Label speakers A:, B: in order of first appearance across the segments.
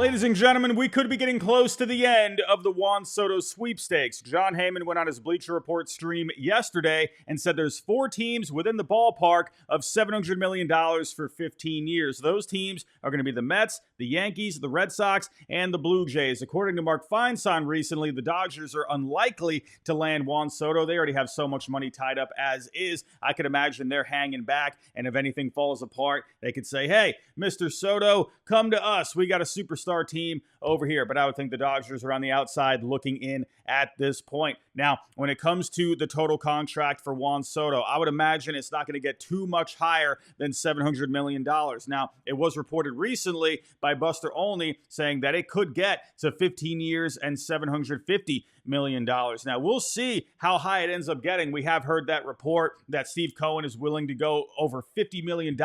A: Ladies and gentlemen, we could be getting close to the end of the Juan Soto Sweepstakes. Jon Heyman went on his Bleacher Report stream yesterday and said there's 4 teams within the ballpark of $700 million for 15 years. Those teams are going to be the Mets, the Yankees, the Red Sox, and the Blue Jays. According to Mark Feinstein recently, the Dodgers are unlikely to land Juan Soto. They already have so much money tied up as is. I could imagine they're hanging back, and if anything falls apart, they could say, hey, Mr. Soto, come to us. We got a superstar team over here. But I would think the Dodgers are on the outside looking in at this point. Now, when it comes to the total contract for Juan Soto, I would imagine it's not going to get too much higher than $700 million. Now, it was reported recently by Buster Olney saying that it could get to 15 years and $750 million. Now, we'll see how high it ends up getting. We have heard that report that Steve Cohen is willing to go over $50 million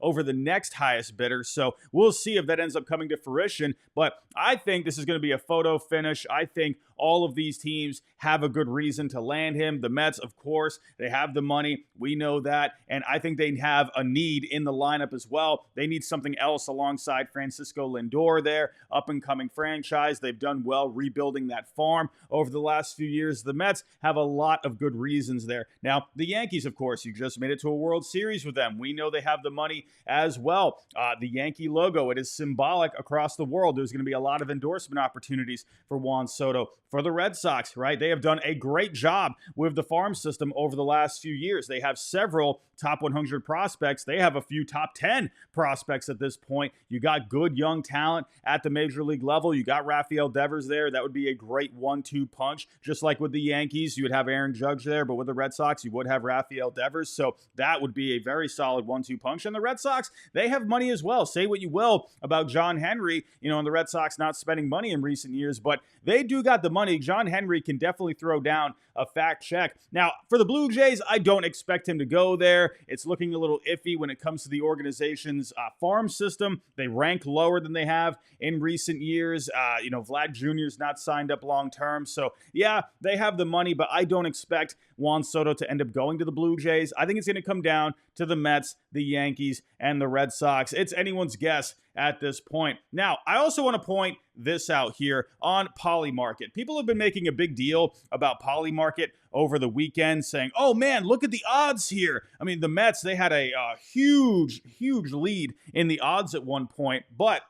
A: over the next highest bidder. So we'll see if that ends up coming to fruition. But I think this is going to be a photo finish. I think all of these teams have a good reason to land him. The Mets, of course, they have the money. We know that. And I think they have a need in the lineup as well. They need something else alongside Francisco Lindor there, up-and-coming franchise. They've done well rebuilding that farm over the last few years. The Mets have a lot of good reasons there. Now, the Yankees, of course, you just made it to a World Series with them. We know they have the money as well. The Yankee logo, it is symbolic across the world. There's going to be a lot of endorsement opportunities for Juan Soto. For the Red Sox, right? They have done a great job with the farm system over the last few years. They have several top 100 prospects. They have a few top 10 prospects at this point. You got good young talent at the major league level. You got Rafael Devers there. That would be a great 1-2 punch. Just like with the Yankees, you would have Aaron Judge there, but with the Red Sox, you would have Rafael Devers. So that would be a very solid 1-2 punch. And the Red Sox, they have money as well. Say what you will about John Henry, and the Red Sox not spending money in recent years, but they do got the money. John Henry can definitely throw down a fact check. Now, for the Blue Jays, I don't expect him to go there. It's looking a little iffy when it comes to the organization's farm system. They rank lower than they have in recent years. Vlad Jr.'s not signed up long term. So, yeah, they have the money, but I don't expect Juan Soto to end up going to the Blue Jays. I think it's going to come down to the Mets, the Yankees, and the Red Sox. It's anyone's guess at this point. Now, I also want to point this out here on Polymarket. People have been making a big deal about Polymarket over the weekend, saying, oh man, look at the odds here. I mean, the Mets, they had a huge lead in the odds at one point, but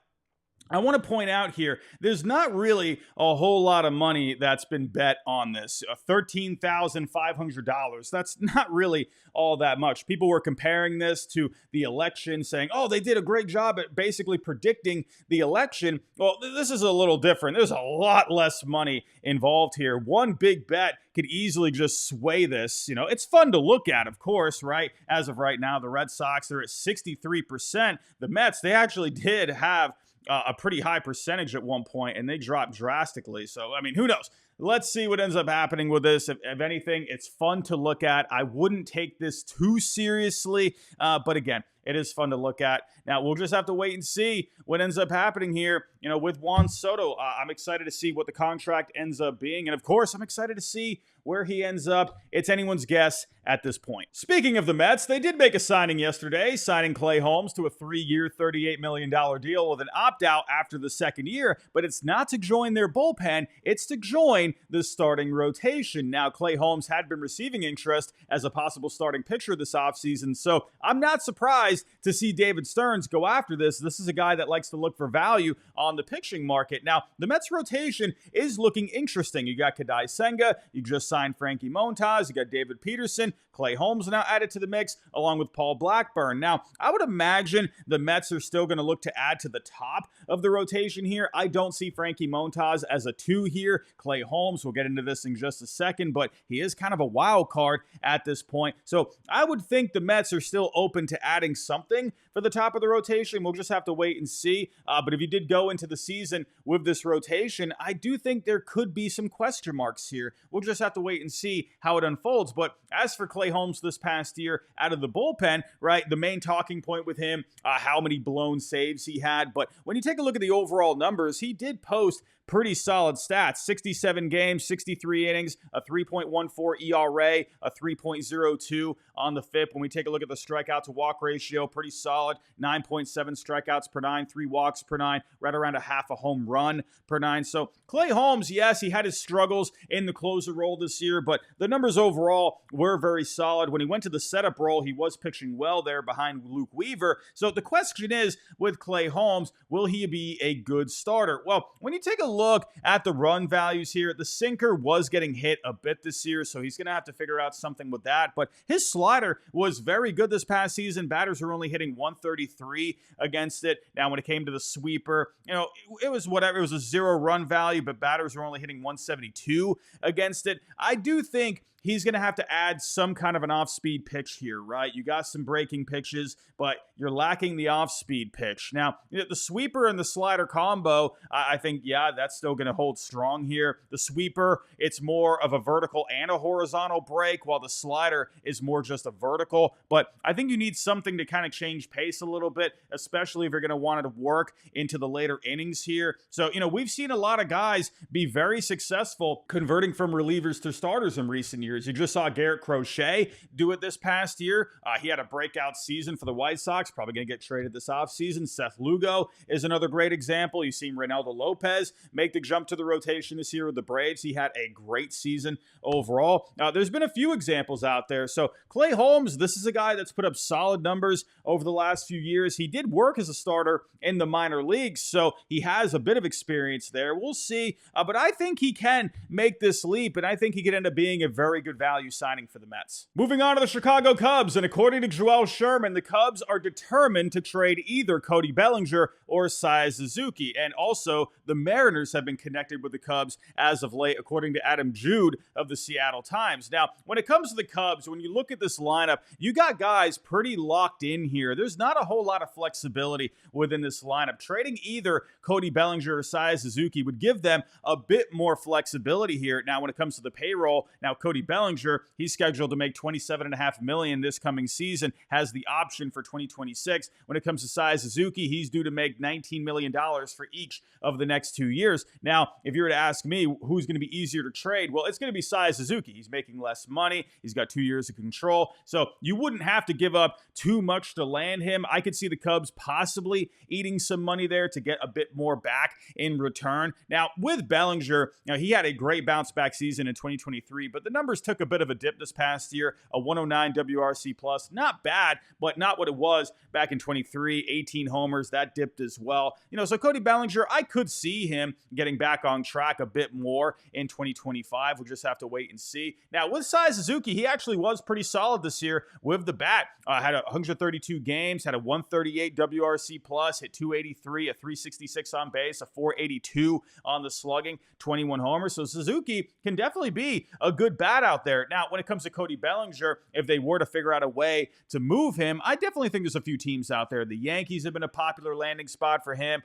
A: I want to point out here, there's not really a whole lot of money that's been bet on this. $13,500. That's not really all that much. People were comparing this to the election, saying, oh, they did a great job at basically predicting the election. Well, this is a little different. There's a lot less money involved here. One big bet could easily just sway this. It's fun to look at, of course, right? As of right now, the Red Sox, they're at 63%. The Mets, they actually did have a pretty high percentage at one point, and they dropped drastically. So, I mean, who knows? Let's see what ends up happening with this. If anything, it's fun to look at. I wouldn't take this too seriously, but again, it is fun to look at. Now, we'll just have to wait and see what ends up happening here, with Juan Soto. I'm excited to see what the contract ends up being. And of course, I'm excited to see where he ends up. It's anyone's guess at this point. Speaking of the Mets, they did make a signing yesterday, signing Clay Holmes to a 3-year, $38 million deal with an opt-out after the second year. But it's not to join their bullpen. It's to join the starting rotation. Now, Clay Holmes had been receiving interest as a possible starting pitcher this offseason. So I'm not surprised to see David Stearns go after this. This is a guy that likes to look for value on the pitching market. Now, the Mets rotation is looking interesting. You got Kadai Senga, you just signed Frankie Montas, you got David Peterson, Clay Holmes now added to the mix, along with Paul Blackburn. Now, I would imagine the Mets are still going to look to add to the top of the rotation here. I don't see Frankie Montas as a 2 here. Clay Holmes, we'll get into this in just a second, but he is kind of a wild card at this point. So I would think the Mets are still open to adding something for the top of the rotation. We'll just have to wait and see. But if you did go into the season with this rotation, I do think there could be some question marks here. We'll just have to wait and see how it unfolds. But as for Clay Holmes this past year out of the bullpen, right, the main talking point with him, how many blown saves he had. But when you take a look at the overall numbers, he did post pretty solid stats. 67 games, 63 innings, a 3.14 ERA, a 3.02 on the FIP. When we take a look at the strikeout to walk ratio, pretty solid. 9.7 strikeouts per nine, 3 walks per nine, right around a half a home run per nine. So Clay Holmes, yes, he had his struggles in the closer role this year, but the numbers overall were very solid. When he went to the setup role, he was pitching well there behind Luke Weaver. So the question is, with Clay Holmes, will he be a good starter? Well, when you take a look at the run values here, the sinker was getting hit a bit this year, so he's going to have to figure out something with that. But his slider was very good this past season. Batters were only hitting 133 against it. Now, when it came to the sweeper, it was whatever. It was a 0 run value, but batters were only hitting 172 against it. I do think he's going to have to add some kind of an off-speed pitch here, right? You got some breaking pitches, but you're lacking the off-speed pitch. Now, the sweeper and the slider combo, I think, yeah, that's still going to hold strong here. The sweeper, it's more of a vertical and a horizontal break, while the slider is more just a vertical. But I think you need something to kind of change pace a little bit, especially if you're going to want it to work into the later innings here. So, we've seen a lot of guys be very successful converting from relievers to starters in recent years. You just saw Garrett Crochet do it this past year. He had a breakout season for the White Sox, probably going to get traded this offseason. Seth Lugo is another great example. You've seen Reynaldo Lopez make the jump to the rotation this year with the Braves. He had a great season overall. There's been a few examples out there. So Clay Holmes, this is a guy that's put up solid numbers over the last few years. He did work as a starter in the minor leagues, so he has a bit of experience there. We'll see, but I think he can make this leap, and I think he could end up being a very good value signing for the Mets. Moving on to the Chicago Cubs, and according to Joel Sherman, the Cubs are determined to trade either Cody Bellinger or Seiya Suzuki, and also the Mariners have been connected with the Cubs as of late, according to Adam Jude of the Seattle Times. Now, when it comes to the Cubs, when you look at this lineup, you got guys pretty locked in here. There's not a whole lot of flexibility within this lineup. Trading either Cody Bellinger or Seiya Suzuki would give them a bit more flexibility here. Now, when it comes to the payroll, now Cody Bellinger, he's scheduled to make $27.5 million this coming season, has the option for 2026. When it comes to Seiya Suzuki, he's due to make $19 million for each of the next 2 years. Now, if you were to ask me who's going to be easier to trade, well, it's going to be Seiya Suzuki. He's making less money. He's got 2 years of control. So you wouldn't have to give up too much to land him. I could see the Cubs possibly eating some money there to get a bit more back in return. Now, with Bellinger, he had a great bounce back season in 2023, but the numbers took a bit of a dip this past year. A 109 WRC plus, not bad, but not what it was back in 23. 18 homers, that dipped as well. So Cody Bellinger, I could see him getting back on track a bit more in 2025. We'll just have to wait and see. Now, with Seiya Suzuki, he actually was pretty solid this year with the bat. Had 132 games, had a 138 WRC plus, hit 283, a 366 on base, a 482 on the slugging, 21 homers. So Suzuki can definitely be a good bat out there. Now, when it comes to Cody Bellinger, if they were to figure out a way to move him, I definitely think there's a few teams out there. The Yankees have been a popular landing spot for him.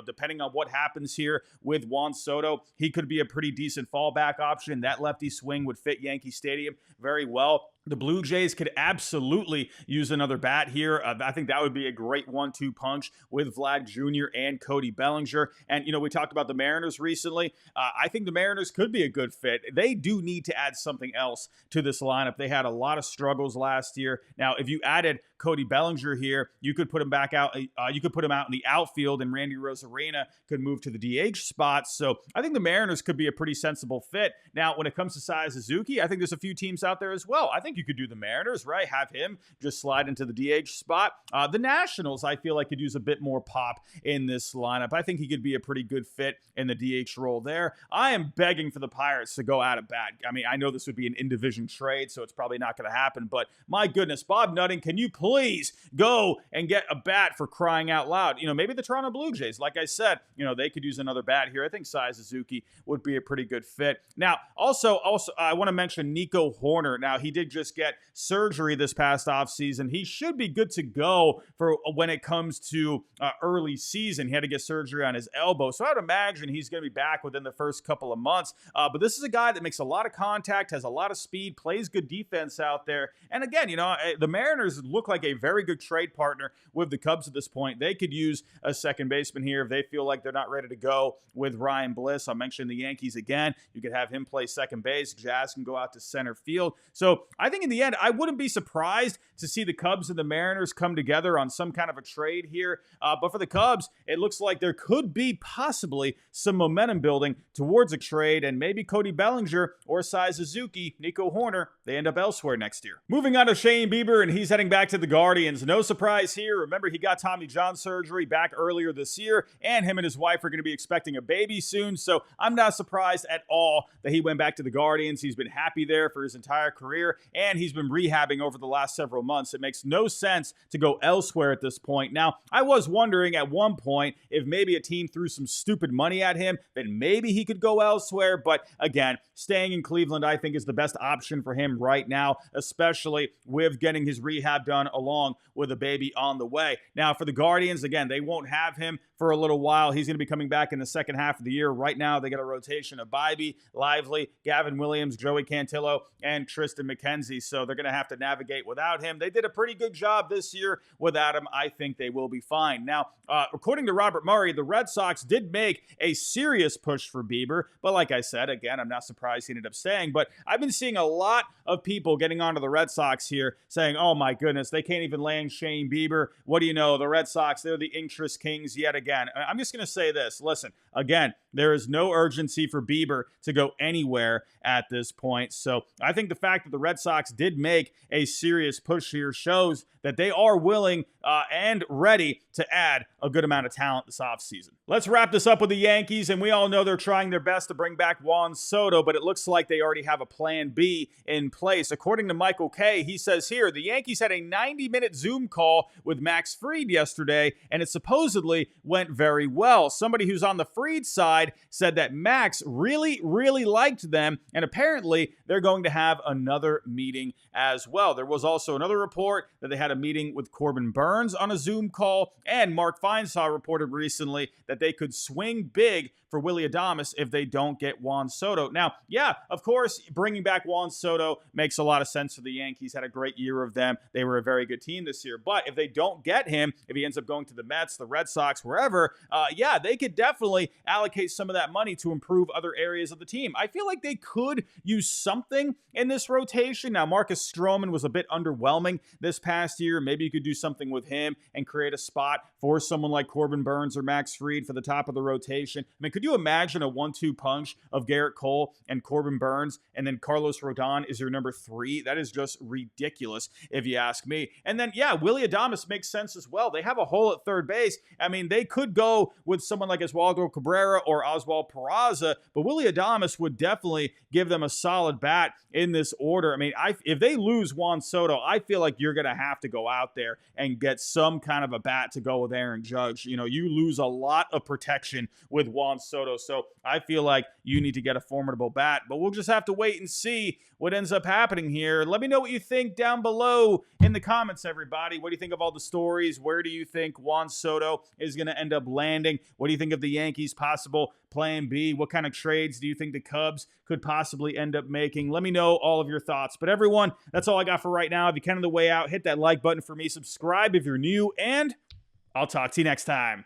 A: Depending on what happens here with Juan Soto, he could be a pretty decent fallback option. That lefty swing would fit Yankee Stadium very well. The Blue Jays could absolutely use another bat here. I think that would be a great 1-2 punch with Vlad Jr. and Cody Bellinger. And, we talked about the Mariners recently. I think the Mariners could be a good fit. They do need to add something else to this lineup. They had a lot of struggles last year. Now, if you added Cody Bellinger here, you could put him back out. You could put him out in the outfield, and Randy Rosarena could move to the DH spot. So I think the Mariners could be a pretty sensible fit. Now, when it comes to Seiya Suzuki, I think there's a few teams out there as well. I think you could do the Mariners, right? Have him just slide into the DH spot. The Nationals, I feel like, could use a bit more pop in this lineup. I think he could be a pretty good fit in the DH role there. I am begging for the Pirates to go out of bat. I mean, I know this would be an in-division trade, so it's probably not going to happen, but my goodness, Bob Nutting, can you please go and get a bat for crying out loud? Maybe the Toronto Blue Jays, like I said, they could use another bat here. I think Seiya Suzuki would be a pretty good fit. Now, also, I want to mention Nico Horner. Now, he did just just get surgery this past offseason. He should be good to go for when it comes to early season. He had to get surgery on his elbow, so I would imagine he's going to be back within the first couple of months. But this is a guy that makes a lot of contact, has a lot of speed, plays good defense out there. And again, the Mariners look like a very good trade partner with the Cubs at this point. They could use a second baseman here if they feel like they're not ready to go with Ryan Bliss. I'll mention the Yankees again. You could have him play second base. Jazz can go out to center field. So I think in the end, I wouldn't be surprised to see the Cubs and the Mariners come together on some kind of a trade here. But for the Cubs, it looks like there could be possibly some momentum building towards a trade, and maybe Cody Bellinger or Sai Suzuki, Nico Horner, they end up elsewhere next year. Moving on to Shane Bieber, and he's heading back to the Guardians. No surprise here. Remember, he got Tommy John surgery back earlier this year, and him and his wife are going to be expecting a baby soon, so I'm not surprised at all that he went back to the Guardians. He's been happy there for his entire career, and he's been rehabbing over the last several months. It makes no sense to go elsewhere at this point. Now, I was wondering at one point if maybe a team threw some stupid money at him, then maybe he could go elsewhere, but again, staying in Cleveland, I think, is the best option for him right now, especially with getting his rehab done along with a baby on the way. Now, for the Guardians, again, they won't have him for a little while. He's going to be coming back in the second half of the year. Right now, they got a rotation of Bibee, Lively, Gavin Williams, Joey Cantillo, and Tristan McKenzie, so they're going to have to navigate without him. They did a pretty good job this year without him. I think they will be fine. Now, according to Robert Murray, the Red Sox did make a serious push for Bieber, but like I said, again, I'm not surprised he ended up staying, but I've been seeing a lot of people getting onto the Red Sox here saying, oh my goodness, they can't even land Shane Bieber. What do you know? The Red Sox, they're the interest kings yet again. I'm just going to say this. Listen, again, there is no urgency for Bieber to go anywhere at this point. So I think the fact that the Red Sox did make a serious push here shows that they are willing and ready to add a good amount of talent this offseason. Let's wrap this up with the Yankees, and we all know they're trying their best to bring back Juan Soto, but it looks like they already have a plan B in place. According to Michael Kay, he says here, the Yankees had a 90-minute Zoom call with Max Fried yesterday, and it supposedly went very well. Somebody who's on the Fried side said that Max really, really liked them, and apparently they're going to have another meeting as well. There was also another report that they had a meeting with Corbin Burns on a Zoom call, and Mark Feinsall reported recently that they could swing big for Willy Adames if they don't get Juan Soto. Now, yeah, of course, bringing back Juan Soto makes a lot of sense for the Yankees. Had a great year of them. They were a very good team this year. But if they don't get him, if he ends up going to the Mets, the Red Sox, wherever, yeah, they could definitely allocate some of that money to improve other areas of the team. I feel like they could use something in this rotation. Now, Marcus Stroman was a bit underwhelming this past year. Maybe you could do something with him and create a spot for someone like Corbin Burns or Max Fried for the top of the rotation. I mean, could you imagine a 1-2 punch of Garrett Cole and Corbin Burns, and then Carlos Rodon is your number 3? That is just ridiculous, if you ask me. And then, yeah, Willy Adames makes sense as well. They have a hole at third base. I mean, they could go with someone like Oswaldo Cabrera or Oswald Peraza, but Willy Adames would definitely give them a solid bat in this order. I mean, if they lose Juan Soto, I feel like you're going to have to go out there and get some kind of a bat to go with Aaron Judge. You know, you lose a lot of protection with Juan Soto, so I feel like you need to get a formidable bat, but we'll just have to wait and see what ends up happening here. Let me know what you think down below in the comments, everybody. What do you think of all the stories? Where do you think Juan Soto is going to end up landing? What do you think of the Yankees' possible plan B? What kind of trades do you think the Cubs could possibly end up making? Let me know all of your thoughts. But everyone, that's all I got for right now. If you can on the way out, hit that like button for me, subscribe if you're new, and I'll talk to you next time.